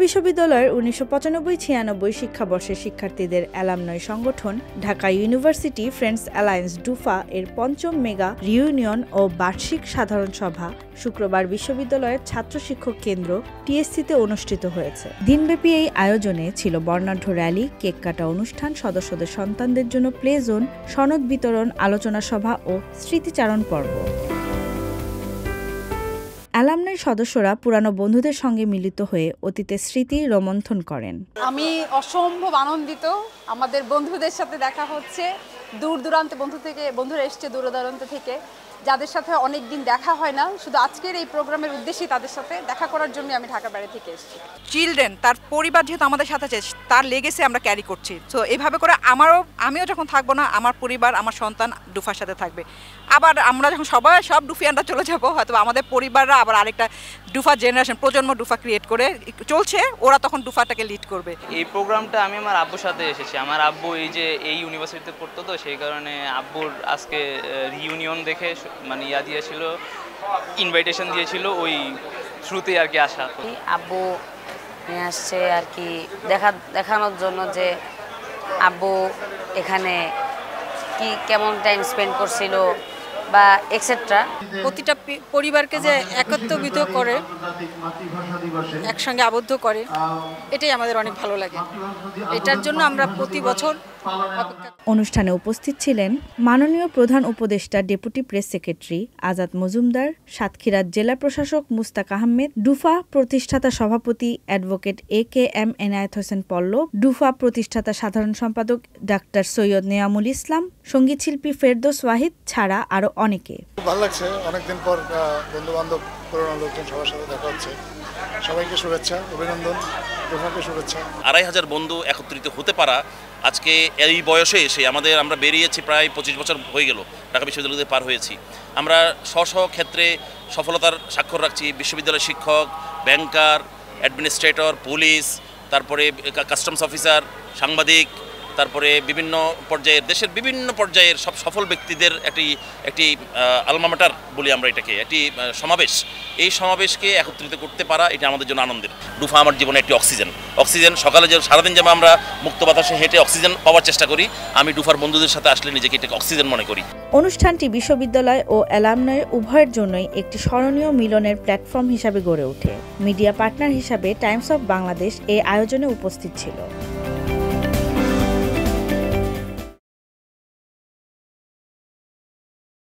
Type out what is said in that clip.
বিশ্ববিদ্যালয়ের ১৯৯৫-৯৬ শিক্ষাবর্ষের শিক্ষার্থীদের অ্যালামনয় সংগঠন Dhaka university friends alliance DUFA এর পঞ্চম মেগা রিউনিয়ন ও বার্ষিক সাধারণ সভা শুক্রবার বিশ্ববিদ্যালয়ের ছাত্র শিক্ষক কেন্দ্র টিএসসিতে অনুষ্ঠিত হয়েছে। দিনব্যাপী এই আয়োজনে ছিল বর্ণাঢ্য র্যালি, কেক কাটা অনুষ্ঠান, সদস্যদের সন্তানদের জন্য প্লে জোন, সনদ বিতরণ, আলোচনা সভা ও স্মৃতিচারণ পর্ব। অ্যালামনাই সদস্যরা পুরানো বন্ধুদের সঙ্গে মিলিত হয়ে অতীতের স্মৃতি রোমন্থন করেন। আমি অসম্ভব আনন্দিত, আমাদের বন্ধুদের সাথে দেখা হচ্ছে। দূর দূরান্তে বন্ধুরা এসছে দূর দূরান্ত থেকে, যাদের সাথে অনেক দিন দেখা হয় না। শুধু আজকের এই প্রোগ্রামের উদ্দেশ্যেই তাদের সাথে দেখা করার জন্য আমি ঢাকার বাইরে থেকে এসেছি। চিলড্রেন, তার পরিবার যেহেতু আমাদের সাথে আছে, তার লেগেসি আমরা ক্যারি করছি। তো এভাবে করে আমিও যখন থাকবো না, আমার পরিবার, আমার সন্তান ডুফার সাথে থাকবে। আবার আমরা যখন সব ডুফিয়ানরা চলে যাবো, হয়তো আমাদের পরিবাররা আবার আরেকটা ডুফা জেনারেশন, প্রজন্ম ডুফা ক্রিয়েট করে চলছে, ওরা তখন ডুফাটাকে লিড করবে। এই প্রোগ্রামটা আমি আমার আব্বুর সাথে এসেছি। আমার আব্বু এই ইউনিভার্সিটিতে পড়তো, তো সেই কারণে আব্বুর আজকে রিইউনিয়ন দেখে মানে দিয়েছিল, ইনভাইটেশন দিয়েছিল, ওই থ্রুতে আর কি আসা। আব্বু নিয়ে আসছে আর কি দেখানোর জন্য যে আব্বু এখানে কি কেমন টাইম স্পেন্ড করছিল বা এক্সেট্রা। প্রতিটা পরিবারকে যে একত্রিত করে, একসঙ্গে আবদ্ধ করে, এটাই আমাদের অনেক ভালো লাগে। এটার জন্য আমরা প্রতি বছর অনুষ্ঠানে উপস্থিত ছিলেন মাননীয় প্রধান উপদেষ্টা, deputy press secretary Azad Majumdar, সাতক্ষীরার জেলা প্রশাসক মুস্তাক আহমেদ, ডুফা প্রতিষ্ঠাতা সভাপতি অ্যাডভোকেট AKM এনায়েত হোসেন পল্লব, ডুফা প্রতিষ্ঠাতা সাধারণ সম্পাদক ডাক্তার সৈয়দ নেয়ামুল ইসলাম, সঙ্গীত শিল্পী ফেরদৌস ওয়াহিদ ছাড়া আরো অনেকে। ভালো লাগছে, অনেকদিন পর বন্ধু বান্ধব, পুরনো লোকজন সবার সাথে দেখা হচ্ছে। সবাইকে শুভেচ্ছা, অভিনন্দন, ডুফাকে শুভেচ্ছা। ২৫০০ বন্ধু একত্রিত হতে পারা আজকে এই বয়সে এসে আমরা বেরিয়েছি, প্রায় ২৫ বছর হয়ে গেল ঢাকা বিশ্ববিদ্যালয়ে পার হয়েছি। আমরা স্ব ক্ষেত্রে সফলতার স্বাক্ষর রাখছি। বিশ্ববিদ্যালয়ের শিক্ষক, ব্যাংকার, অ্যাডমিনিস্ট্রেটর, পুলিশ, তারপরে কাস্টমস অফিসার, সাংবাদিক, তারপরে বিভিন্ন পর্যায়ের, দেশের বিভিন্ন পর্যায়ের সব সফল ব্যক্তিদের একটি আলমা ম্যাটার বলি আমরা এটাকে, একটি সমাবেশ। এই সমাবেশকে একত্রিত করতে পারা এটা আমাদের জন্য আনন্দের। ডুফা আমার জীবনে একটি অক্সিজেন। সকালে যে সারাদিন যেমন আমরা মুক্ত বাতাসে হেঁটে অক্সিজেন পাওয়ার চেষ্টা করি, আমি ডুফার বন্ধুদের সাথে আসলে নিজেকে এটাকে অক্সিজেন মনে করি। অনুষ্ঠানটি বিশ্ববিদ্যালয় ও অ্যালামনয় উভয়ের জন্যই একটি স্মরণীয় মিলনের প্ল্যাটফর্ম হিসাবে গড়ে ওঠে। মিডিয়া পার্টনার হিসাবে টাইমস অফ বাংলাদেশ এই আয়োজনে উপস্থিত ছিল।